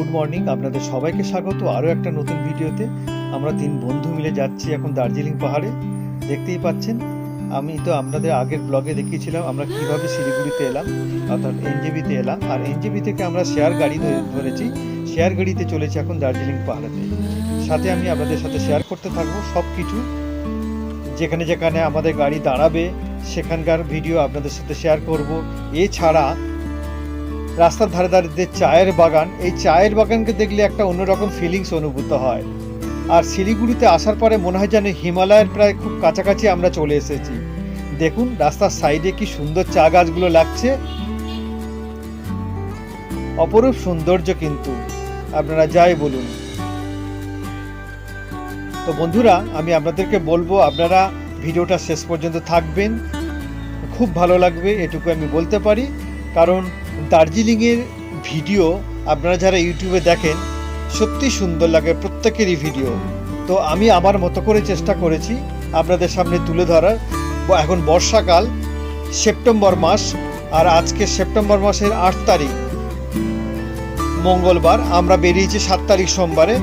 Good morning, আপনাদের সবাইকে স্বাগত আরও একটা নতুন ভিডিওতে। আমরা 3 বন্ধু মিলে যাচ্ছি এখন দার্জিলিং পাহাড়ে। দেখতেই পাচ্ছেন, আমি তো আপনাদের আগের ব্লগে দেখিয়েছিলাম আমরা কিভাবে শিলিগুড়িতে এলাম, অর্থাৎ এনজেপিতে এলাম। আর এনজেপি থেকে আমরা শেয়ার গাড়ি ধরেছি, শেয়ার গাড়িতে চলেছি এখন দার্জিলিং পাহাড়েতে। সাথে আমি আপনাদের সাথে শেয়ার করতে থাকবো সব কিছু, যেখানে যেখানে আমাদের গাড়ি দাঁড়াবে সেখানকার ভিডিও আপনাদের সাথে শেয়ার করব। এছাড়া রাস্তার ধারে ধারে চায়ের বাগান, এই চায়ের বাগানকে দেখলে একটা অন্যরকম ফিলিংস অনুভূত হয়। আর শিলিগুড়িতে আসার পরে মনে হয় যেন হিমালয়ের প্রায় খুব কাছাকাছি আমরা চলে এসেছি। দেখুন রাস্তার সাইডে কি সুন্দর চা গাছগুলো লাগছে, অপরূপ সৌন্দর্য কিন্তু, আপনারা যাই বলুন। তো বন্ধুরা, আমি আপনাদেরকে বলবো আপনারা ভিডিওটা শেষ পর্যন্ত থাকবেন, খুব ভালো লাগবে এটুকু আমি বলতে পারি। কারণ দার্জিলিংয়ের ভিডিও আপনারা যারা ইউটিউবে দেখেন সত্যি সুন্দর লাগে প্রত্যেকেরই ভিডিও। তো আমি আমার মতো করে চেষ্টা করেছি আপনাদের সামনে তুলে ধরার। এখন বর্ষাকাল, সেপ্টেম্বর মাস, আর আজকে সেপ্টেম্বর মাসের 8 তারিখ মঙ্গলবার, আমরা বেরিয়েছি 7 তারিখ সোমবারে।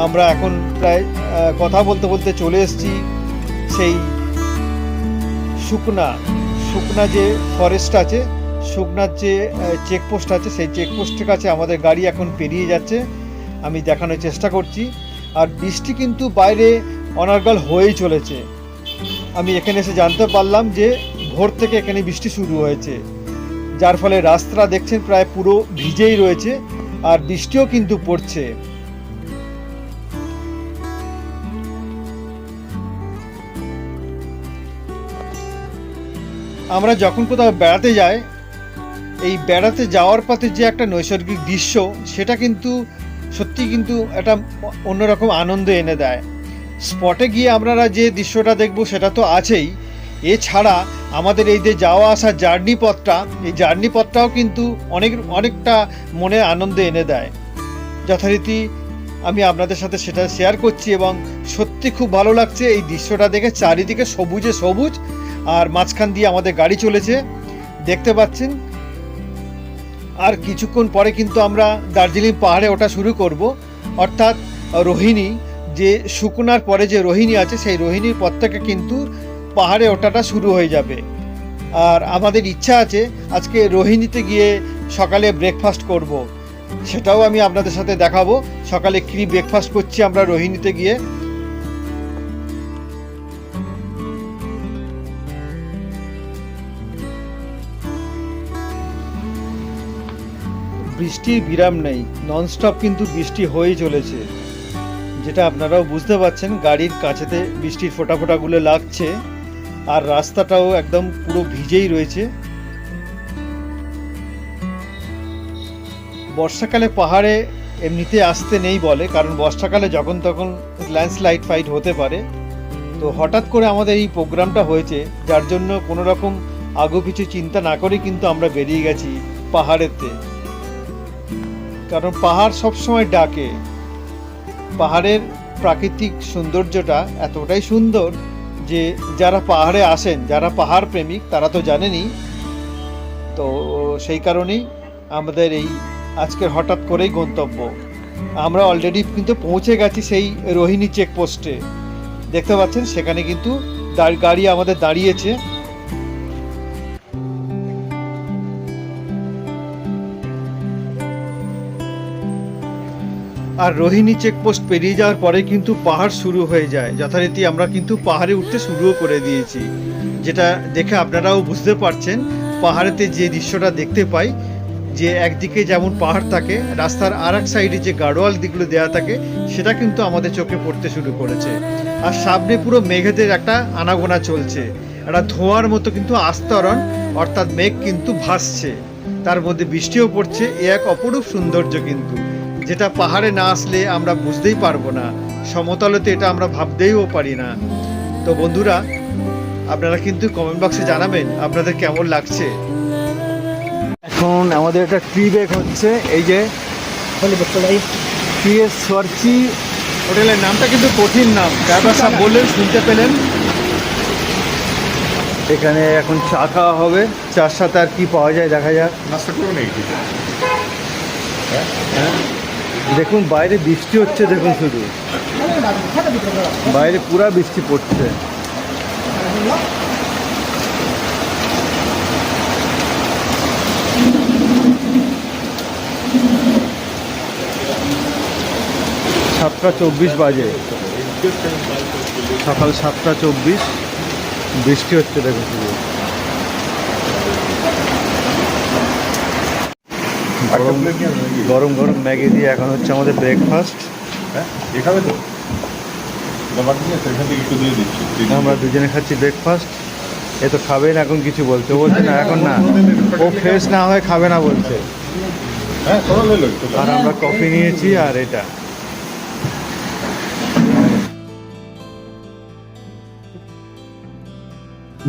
আমরা এখন প্রায় কথা বলতে বলতে চলে এসেছি সেই শুকনা যে ফরেস্ট আছে, শুকনার যে চেকপোস্ট আছে, সেই চেকপোস্টের কাছে আমাদের গাড়ি এখন পেরিয়ে যাচ্ছে, আমি দেখানোর চেষ্টা করছি। আর বৃষ্টি কিন্তু বাইরে অনর্গল হয়েই চলেছে। আমি এখানে এসে জানতে পারলাম যে ভোর থেকে এখানে বৃষ্টি শুরু হয়েছে, যার ফলে রাস্তা দেখছেন প্রায় পুরো ভিজেই রয়েছে, আর বৃষ্টিও কিন্তু পড়ছে। আমরা যখন কোথাও বেড়াতে যাই, এই বেড়াতে যাওয়ার পথে যে একটা নৈসর্গিক দৃশ্য, সেটা কিন্তু সত্যি কিন্তু একটা অন্যরকম আনন্দ এনে দেয়। স্পটে গিয়ে আমরা যে দৃশ্যটা দেখব সেটা তো আছেই, এছাড়া আমাদের এই যে যাওয়া আসা জার্নি পথটাও কিন্তু অনেকটা মনে আনন্দ এনে দেয়। যথারীতি আমি আপনাদের সাথে সেটা শেয়ার করছি, এবং সত্যি খুব ভালো লাগছে এই দৃশ্যটা দেখে। চারিদিকে সবুজে সবুজ, আর মাঝখান দিয়ে আমাদের গাড়ি চলেছে, দেখতে পাচ্ছেন। আর কিছুক্ষণ পরে কিন্তু আমরা দার্জিলিং পাহাড়ে ওঠা শুরু করব, অর্থাৎ রোহিণী, যে শুকনার পরে যে রোহিণী আছে, সেই রোহিণীর পর থেকে কিন্তু পাহাড়ে ওঠাটা শুরু হয়ে যাবে। আর আমাদের ইচ্ছা আছে আজকে রোহিণীতে গিয়ে সকালে ব্রেকফাস্ট করব, সেটাও আমি আপনাদের সাথে দেখাবো। সকালে কী ব্রেকফাস্ট করছি আমরা রোহিণীতে গিয়ে। বৃষ্টির বিরাম নেই, ননস্টপ কিন্তু বৃষ্টি হয়েই চলেছে, যেটা আপনারাও বুঝতে পারছেন। গাড়ির কাছেতে বৃষ্টির ফোঁটাগুলো লাগছে, আর রাস্তাটাও একদম পুরো ভিজেই রয়েছে। বর্ষাকালে পাহাড়ে এমনিতে আসতে নেই বলে, কারণ বর্ষাকালে যখন তখন ল্যান্ডস্লাইড ফাইট হতে পারে। তো হঠাৎ করে আমাদের এই প্রোগ্রামটা হয়েছে, যার জন্য কোনো রকম আগু কিছু চিন্তা না করে কিন্তু আমরা বেরিয়ে গেছি পাহাড়েতে। কারণ পাহাড় সবসময় ডাকে। পাহাড়ের প্রাকৃতিক সৌন্দর্যটা এতটাই সুন্দর যে যারা পাহাড়ে আসেন, যারা পাহাড় প্রেমিক, তারা তো জানেনই। তো সেই কারণেই আমাদের এই আজকের হঠাৎ করেই গন্তব্য। আমরা অলরেডি কিন্তু পৌঁছে গেছি সেই রোহিণী চেকপোস্টে, দেখতে পাচ্ছেন সেখানে কিন্তু গাড়ি আমাদের দাঁড়িয়েছে। আর রোহিণী চেকপোস্ট পেরিয়ে যাওয়ার পরে কিন্তু পাহাড় শুরু হয়ে যায়। যথারীতি আমরা কিন্তু পাহাড়ে উঠতে শুরুও করে দিয়েছি, যেটা দেখে আপনারাও বুঝতে পারছেন। পাহাড়েতে যে দৃশ্যটা দেখতে পাই, যে একদিকে যেমন পাহাড় থাকে, রাস্তার আর এক সাইডে যে গাড়োয়াল দিকগুলো দেওয়া থাকে, সেটা কিন্তু আমাদের চোখে পড়তে শুরু করেছে। আর সামনে পুরো মেঘেদের একটা আনাগোনা চলছে, একটা ধোঁয়ার মতো কিন্তু আস্তরণ, অর্থাৎ মেঘ কিন্তু ভাসছে, তার মধ্যে বৃষ্টিও পড়ছে। এ এক অপরূপ সৌন্দর্য কিন্তু, যেটা পাহাড়ে না আসলে আমরা বুঝতেই পারবো না, সমতলেতে এটা আমরা ভাবতেইও পারি না। তো বন্ধুরা, আপনারা কিন্তু কমেন্ট বক্সে জানাবেন আপনাদের কেমন লাগছে। এখন আমাদের একটা ট্রি ব্রেক হচ্ছে, এই যে পিএস সোয়ার্চি হোটেলের নামটা কিন্তু কঠিন নাম, ড্রাইভার সাহেব বললেন, শুনতে পেলেন। এখানে এখন চা খাওয়া হবে, চার সাথে আর কি পাওয়া যায় দেখা যাক। নাস্তা করবো নাকি? হ্যাঁ, দেখুন বাইরে বৃষ্টি হচ্ছে, দেখুন শুধু বাইরে পুরা বৃষ্টি পড়ছে। সাতটা 24 বাজে, সকাল 7:24, বৃষ্টি হচ্ছে দেখুন শুধু। গরম গরম ম্যাগি দিয়ে এখন হচ্ছে আমাদের ব্রেকফাস্ট। এখানে তো আমরা দুজনে খাচ্ছি ব্রেকফাস্ট। এ তো খাবে না এখন, কিছু বলতে বলছে না এখন, না ও ফ্রেশ না হয় খাবে না বলছে। আর আমরা কফি নিয়েছি আর এটা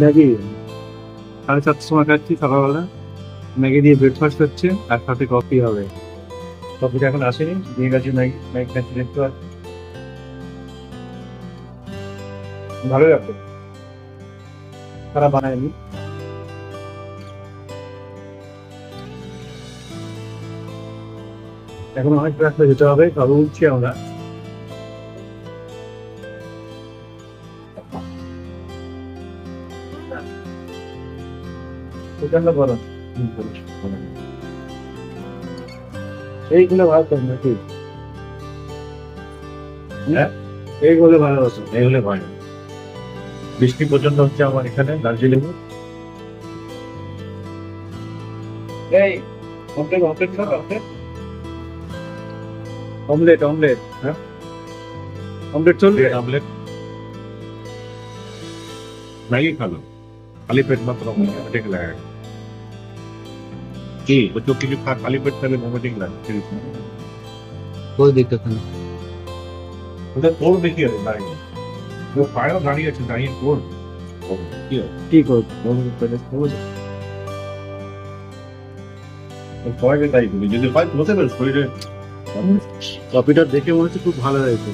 ম্যাগি 7:30 সময় খাচ্ছি সকালবেলা। ম্যাগি দিয়ে ব্রেকফাস্ট হচ্ছে আর সাথে কফি হবে। কফিটা এখন আসেনি, দিয়ে গেছে ম্যাগি। ম্যাগি খাচ্ছি, দেখতে পাচ্ছি ভালো লাগছে, খারাপ বানায়নি। এখন অনেক রাস্তা যেতে হবে, তবে উঠছি আমরা। প্রচন্ড গরম। এইগুলো ভালো তো নাকি? এইগুলো ভালো আছে, এইগুলো ভালো। বৃষ্টি পর্যন্ত হচ্ছে আমার এখানে দার্জিলিং। এই অমলেট অমলেট খাও, অমলেট অমলেট অমলেট হ্যাঁ অমলেট চলবে। ऑमलेट मैगी खा लो, खाली पेट मत रहो, वोमिटिंग लगेगा जी। बच्चों के लिए खाली पेट पहले वोमिटिंग लगेगा। कोई दिक्कत नहीं। उधर तोड़ देखिए दाढ़ी, जो फायर दाढ़ी আছে দাঁড়িয়ে तोड़ কি করব? পহলে খোঁজ কয়বে তাই বলি, যদি হয় বসে বেশ শরীরে। কপিটা দেখে মনে হচ্ছে খুব ভালো হয়েছে।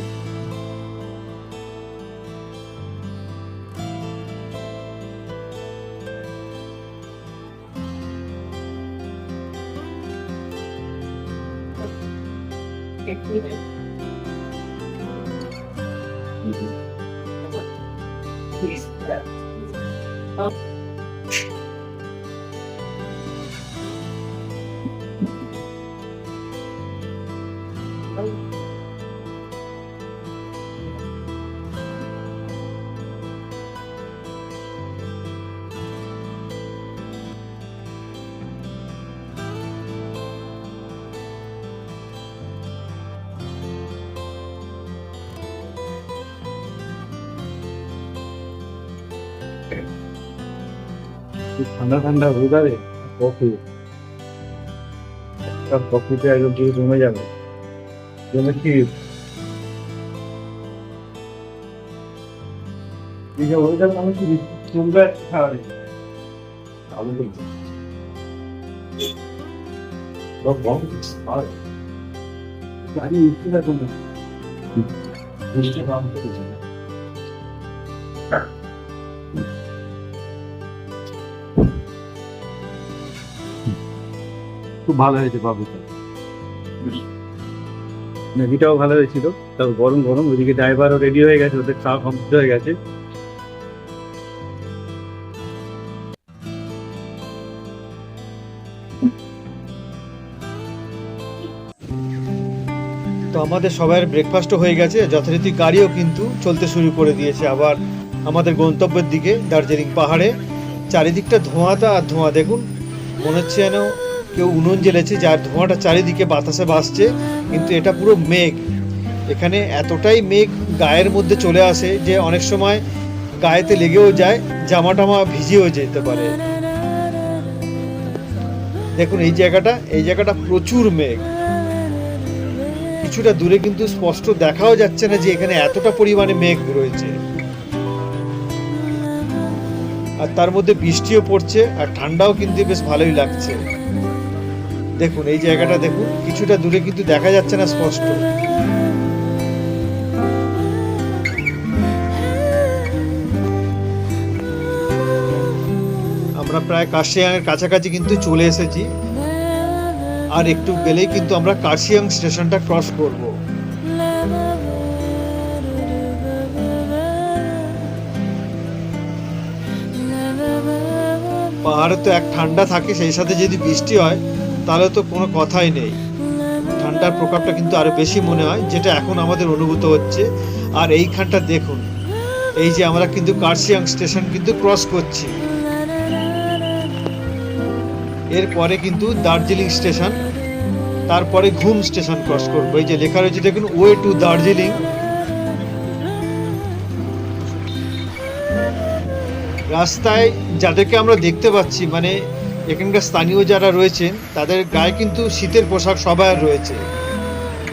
ঠান্ডা ঠান্ডা ওয়েদারে কফি, কফিতে একদম পুরো জমে যাবে। জমে কি এই যে ওয়েদার আমি কি জমবে খাওয়ারে আলু বলছি তো বম আর গাড়ি উঠতে না কোন বৃষ্টি নাম করছে। খুব ভালো হয়েছে বাবুটা, ম্যাগিটাও ভালো হয়েছিল। তাও গরম গরম। ওইদিকে ড্রাইভারও রেডি হয়ে গেছে, ওদের খাওয়া কমপ্লিট হয়ে গেছে। তো আমাদের সবার ব্রেকফাস্টও হয়ে গেছে, যথারীতি গাড়িও কিন্তু চলতে শুরু করে দিয়েছে আবার আমাদের গন্তব্যের দিকে, দার্জিলিং পাহাড়ে। চারিদিকটা ধোঁয়াটা আর ধোঁয়া, দেখুন মনে হচ্ছে যেন কেউ উনুন জ্বেলেছে, যার ধোঁয়াটা চারিদিকে বাতাসে ভাসছে, কিন্তু এটা পুরো মেঘ। এখানে এতটাই মেঘ গায়ের মধ্যে চলে আসে যে অনেক সময় গায়েতে লেগেও যায়, জামা টামা ভিজেও যেতে পারে। দেখুন এই জায়গাটা প্রচুর মেঘ। কিছুটা দূরে কিন্তু স্পষ্ট দেখাও যাচ্ছে না যে এখানে এতটা পরিমাণে মেঘ রয়েছে। আর তার মধ্যে বৃষ্টিও পড়ছে আর ঠান্ডাও কিন্তু বেশ ভালোই লাগছে। দেখুন এই জায়গাটা দেখুন, কিছুটা দূরে কিন্তু দেখা যাচ্ছে না স্পষ্ট। আমরা প্রায় কাশিয়াঙের কাছাকাছি কিন্তু চলে এসেছি। আর একটু গেলেই কিন্তু আমরা কার্শিয়াং স্টেশনটা ক্রস করব। পাহাড়ে তো এক ঠান্ডা থাকে, সেই সাথে যদি বৃষ্টি হয় তাহলে তো কোনো কথাই নেই। ঠান্ডার প্রকোপটা কিন্তু আরো বেশি মনে হয়, যেটা এখন আমাদের অনুভূত হচ্ছে। আর এইখানটা দেখুন, এই যে আমরা কিন্তু কার্শিয়াং স্টেশন কিন্তু ক্রস করছি। এরপরে কিন্তু দার্জিলিং স্টেশন, তারপরে ঘুম স্টেশন ক্রস করবো। এই যে লেখা রয়েছে দেখুন, ওয়ে টু দার্জিলিং। রাস্তায় যাদেরকে আমরা দেখতে পাচ্ছি, মানে এখানকার স্থানীয় যারা রয়েছেন, তাদের গায়ে কিন্তু শীতের পোশাক সবাই রয়েছে।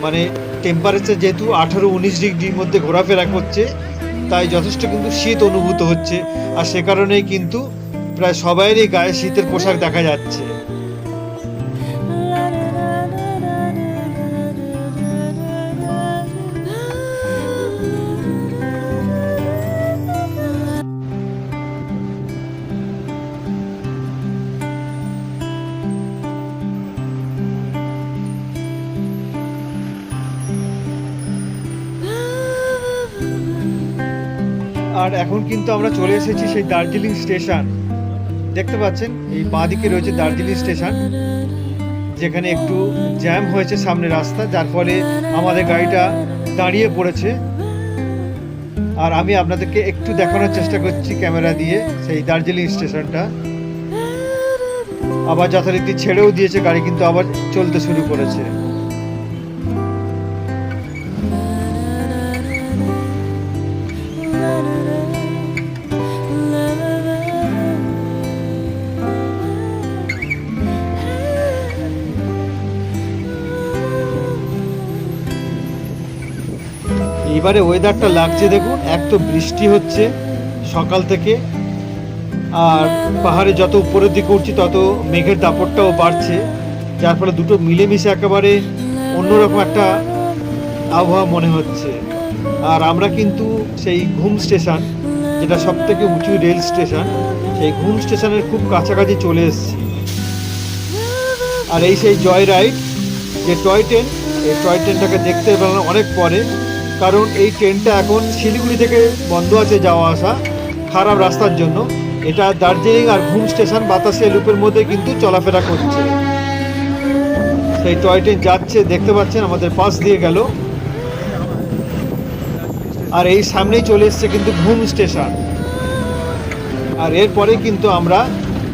মানে টেম্পারেচার যেহেতু 18-19 ডিগ্রির মধ্যে ঘোরাফেরা করছে, তাই যথেষ্ট কিন্তু শীত অনুভূত হচ্ছে। আর সে কারণেই কিন্তু প্রায় সবাইয়েরই গায়ে শীতের পোশাক দেখা যাচ্ছে। আর এখন কিন্তু আমরা চলে এসেছি সেই দার্জিলিং স্টেশন। দেখতে পাচ্ছেন এই বাঁদিকে রয়েছে দার্জিলিং স্টেশন, যেখানে একটু জ্যাম হয়েছে সামনে রাস্তা, যার ফলে আমাদের গাড়িটা দাঁড়িয়ে পড়েছে। আর আমি আপনাদেরকে একটু দেখানোর চেষ্টা করছি ক্যামেরা দিয়ে সেই দার্জিলিং স্টেশনটা। আবার যথারীতি ছেড়েও দিয়েছে গাড়ি, কিন্তু আবার চলতে শুরু করেছে। এবারে ওয়েদারটা লাগছে দেখুন, এক তো বৃষ্টি হচ্ছে সকাল থেকে, আর পাহাড়ে যত উপরের দিকে উঠছি তত মেঘের দাপটটাও বাড়ছে, যার ফলে দুটো মিলেমিশে একেবারে অন্যরকম একটা আবহাওয়া মনে হচ্ছে। আর আমরা কিন্তু সেই ঘুম স্টেশন, যেটা সব থেকে উঁচু রেল স্টেশন, সেই ঘুম স্টেশনের খুব কাছাকাছি চলে এসেছি। আর এই সেই জয় রাইড, যে টয় ট্রেন, এই টয় ট্রেনটাকে দেখতে পেলাম অনেক পরে, কারণ এই ট্রেনটা এখন শিলিগুড়ি থেকে বন্ধ আছে যাওয়া আসা খারাপ রাস্তার জন্য। এটা দার্জিলিং আর ঘুম স্টেশন বাতাসে লুপের মধ্যে কিন্তু চলাফেরা করছে। সেই টয় ট্রেন যাচ্ছে, দেখতে পাচ্ছেন আমাদের পাশ দিয়ে গেল। আর এই সামনেই চলে এসছে কিন্তু ঘুম স্টেশন। আর এরপরে কিন্তু আমরা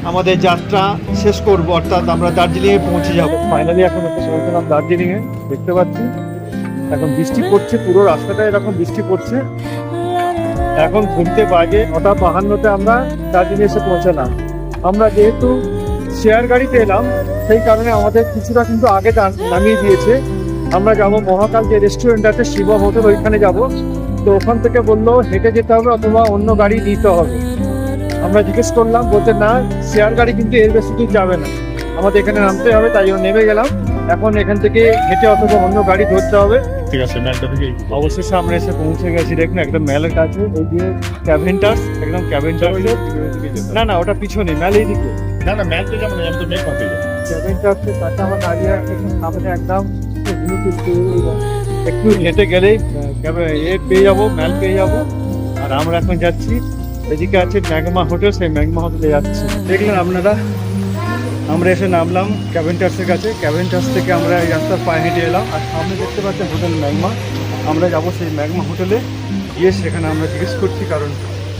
আমাদের যাত্রা শেষ করব, অর্থাৎ আমরা দার্জিলিংয়ে পৌঁছে যাব। ফাইনালি এখন একটা পৌঁছলাম দার্জিলিংয়ে। দেখতে পাচ্ছি এখন বৃষ্টি পড়ছে, পুরো রাস্তাটা এরকম বৃষ্টি পড়ছে। এখন ঘুরতে বাজে 9:52-তে আমরা দার্জিলিং এসে পৌঁছালাম। আমরা যেহেতু শেয়ার গাড়িতে এলাম, সেই কারণে আমাদের কিছুটা কিন্তু আগে নামিয়ে দিয়েছে। আমরা যাব মহাকাল যে রেস্টুরেন্ট আছে, শিব হোটেল, ওইখানে যাব। তো ওখান থেকে বললো হেঁটে যেতে হবে অথবা অন্য গাড়ি নিতে হবে। আমরা জিজ্ঞেস করলাম, বলতে না, শেয়ার গাড়ি কিন্তু এর বেশি দূর যাবে না, আমাদের এখানে নামতে হবে। তাই জন্য নেমে গেলাম। এখন এখান থেকে হেঁটে অথবা অন্য গাড়ি ধরতে হবে। ঠিক আছে, ম্যালটা থেকে অবশ্যই সামনে এসে পৌঁছে গেছি। দেখুন একদম ম্যালের কাছে, এই যে ক্যাভেন্টার্স, একদম ক্যাভেন্টার্স। না না, ওটা পিছনে, ম্যাল এইদিকে। না না, ম্যাল তো যেমন আমি তো মেক করতে যাই। ক্যাভেন্টার্সের কাছে আমার দাঁড়িয়ে আছে, সামনে একদম একটু হেঁটে গেলেই পেয়ে যাবো, ম্যাল পেয়ে যাবো। আর আমরা এখন যাচ্ছি, এদিকে আছে ম্যাগমা হোটেল, সেই ম্যাগমা হোটেলে যাচ্ছি। দেখলেন আপনারা, আমরা এসে নামলাম ক্যাভেন্টার্সের কাছে। ক্যাভেন্টার্স থেকে আমরা এই রাস্তার পায়ে হেঁটে এলাম। আর সামনে দেখতে পাচ্ছেন হোটেল ম্যাগমা। আমরা যাব সেই ম্যাগমা হোটেলে, গিয়ে সেখানে আমরা জিজ্ঞেস করছি কারণ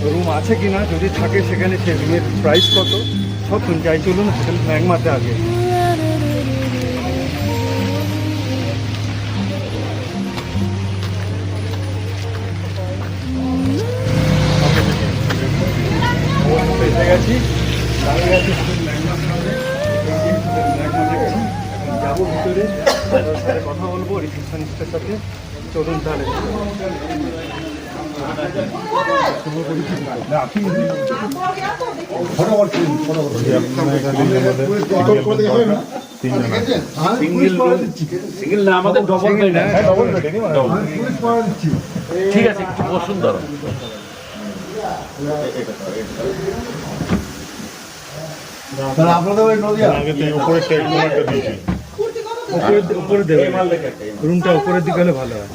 রুম আছে কি না, যদি থাকে সেখানে সেই রুমের প্রাইস কত, সব যাই। চলুন হোটেল ম্যাগমাতে আগে। এসে গেছি, দাঁড়িয়ে গেছি হোটেল ম্যাগমার সামনে। যাবো ভিতরে, তাদের সাথে কথা বলবো রিসেপশনিস্টের সাথে। চলুন তাহলে। সিঙ্গেল না, আমাদের ডবল বেড। ডবল বেড, ঠিক আছে, একটু বসুন দাঁড়ান। আপনাদের ওই নদী আগে থেকে উপরে টেক একটা দিয়েছি। উপরে দেবে, রুমটা উপরের দিকে হলে ভালো হয়।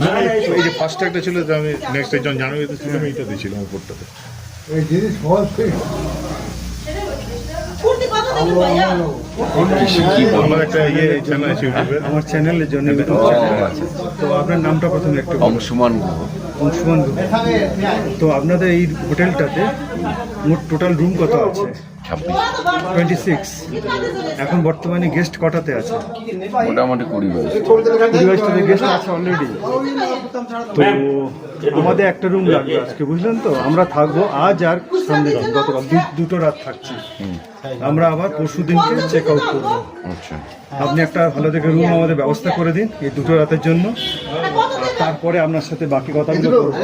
এই যে ফার্স্ট একটা ছিল যে আমি নেক্সট একজন জানুয়ারিতে ছিলাম এইটা দিয়েছিলাম উপরটাতে। আমার একটা চ্যানেল আছে ইউটিউবে। আমার চ্যানেলের জন্য তো আপনার নামটা প্রথমে একটু বলুন। অংশুমান অংশুমান গুহ। তো আপনাদের এই হোটেলটাতে মোট টোটাল রুম কত আছে? 26। এখন বর্তমানে গেস্ট কটাতে আছে? মোটামুটি 20-22। 22টা গেস্ট আছে অলরেডি। তো আমাদের একটা রুম লাগবে আজকে, বুঝলেন তো? আমরা থাকবো আজ আর সন্ধ্যে দিন, গতকাল দুটো রাত থাকছি। আমরা আবার পরশু দিনকে চেক আউট করবো। আচ্ছা, আপনি একটা ভালো দেখে রুম আমাদের ব্যবস্থা করে দিন এই দুটো রাতের জন্য, আর তারপরে আপনার সাথে বাকি কথাগুলো করবো।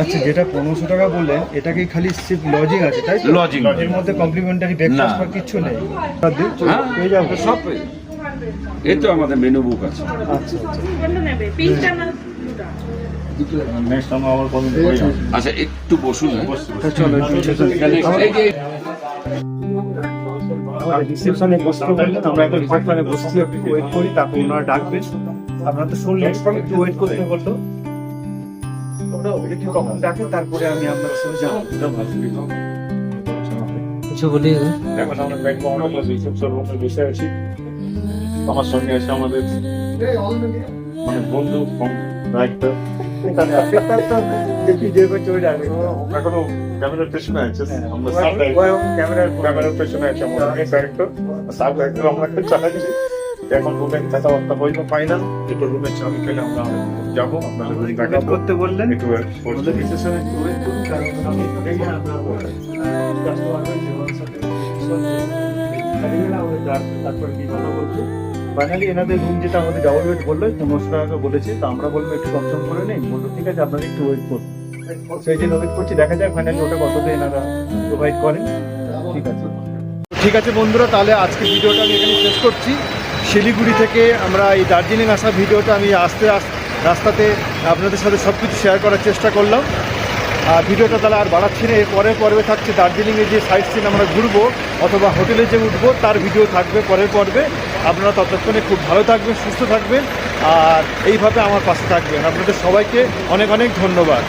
আচ্ছা, যেটা 1500 টাকা বললেন, এটা কি খালি সিপ লজিং আছে তাই তো? Lodging। এর মধ্যে কমপ্লিমেন্টারি ব্রেকফাস্ট না। বা কিছু নেই? হ্যাঁ, পেয়ে যাবো সব এই তো আমাদের মেনু বুক আছে। আচ্ছা আচ্ছা। নেক্সট আমরা আবার কদিন পরে যাবো। আচ্ছা, একটু বসুন। তা চলো একটু রিসেপশনে বসতে বললেন, আমরা এখন মানে বসছি, একটু ওয়েট করি, তারপর ওনারা ডাকবেন। আপনারা তো শুনলেন, একটু ওয়েট করতে বললো। ওরা একটু কখন ডাকে, তারপরে আমি আপনার সাথে যাবো। এখন আমরা ব্যাংক আমরা রিসেপশন রুমে বসে আছি। আমার সঙ্গে আছে আমাদের মানে বন্ধু রাইটার। এখনো ক্যামেরার পেছনে আছে, আমরা সাব ক্যামেরার পেছনে আছে আমাদের ডাইরেক্টর, সাব ডাইরেক্টর আমরা একটা চালাচ্ছি। এখন রুমে কথাবার্তা হইল ফাইনাল, দুটো রুমের চাবি পেলে আমরা যাবো। আপনাদের রুম দেখা করতে বললেন, একটু আমাদের রিসেপশনে একটু ওয়েট করুন, কারণ আমি তারপরে কি কথা বলবো। ফাইনালি এনাদের রুম যেটা আমাদের ডাবল বেড বললো 1500 টাকা বলেছে, তো আমরা বলবো একটু কনফার্ম করে নেই। বললো ঠিক আছে, আপনারা একটু ওয়েট করুন। সেই জন্য ওয়েট করছি, দেখা যায় ফাইনালি ওটা কততে এনারা প্রোভাইড করেন। ঠিক আছে, ঠিক আছে বন্ধুরা, তাহলে আজকে ভিডিওটা আমি এখানে শেষ করছি। শিলিগুড়ি থেকে আমরা এই দার্জিলিং আসা ভিডিওটা আমি আস্তে রাস্তাতে আপনাদের সাথে সব কিছু শেয়ার করার চেষ্টা করলাম। আর ভিডিওটা তাহলে আর বাড়াচ্ছি না। এর পরের পর্বে থাকছে দার্জিলিংয়ে যে সাইট সিন আমরা ঘুরবো অথবা হোটেলে যে উঠবো তার ভিডিও থাকবে পরের পর্বে। আপনারা ততক্ষণে খুব ভালো থাকবেন, সুস্থ থাকবেন, আর এইভাবে আমার পাশে থাকবেন। আপনাদের সবাইকে অনেক অনেক ধন্যবাদ।